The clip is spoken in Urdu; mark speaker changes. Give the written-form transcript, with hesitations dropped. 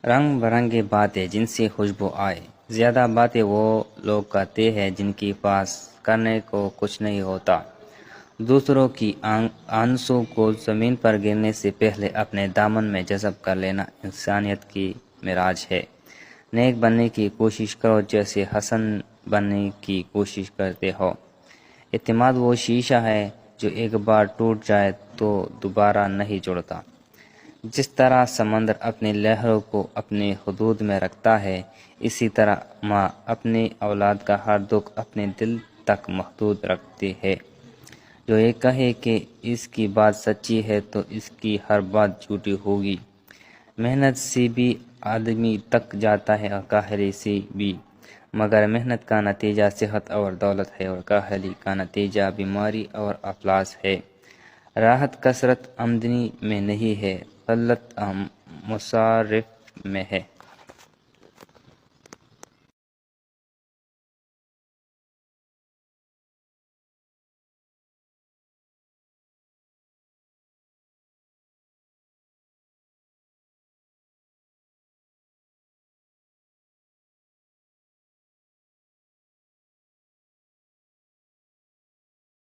Speaker 1: رنگ برنگی باتیں جن سے خوشبو آئے۔ زیادہ باتیں وہ لوگ کرتے ہیں جن کے پاس کرنے کو کچھ نہیں ہوتا۔ دوسروں کی آنسوں کو زمین پر گرنے سے پہلے اپنے دامن میں جذب کر لینا انسانیت کی معراج ہے۔ نیک بننے کی کوشش کرو جیسے حسن بننے کی کوشش کرتے ہو۔ اعتماد وہ شیشہ ہے جو ایک بار ٹوٹ جائے تو دوبارہ نہیں جڑتا۔ جس طرح سمندر اپنی لہروں کو اپنے حدود میں رکھتا ہے، اسی طرح ماں اپنی اولاد کا ہر دکھ اپنے دل تک محدود رکھتی ہے۔ جو یہ کہے کہ اس کی بات سچی ہے تو اس کی ہر بات جھوٹی ہوگی۔ محنت سے بھی آدمی تک جاتا ہے اور کاہلی سے بھی، مگر محنت کا نتیجہ صحت اور دولت ہے اور کاہلی کا نتیجہ بیماری اور افلاس ہے۔ راحت کثرت آمدنی میں نہیں ہے، قلت مصارف میں ہے۔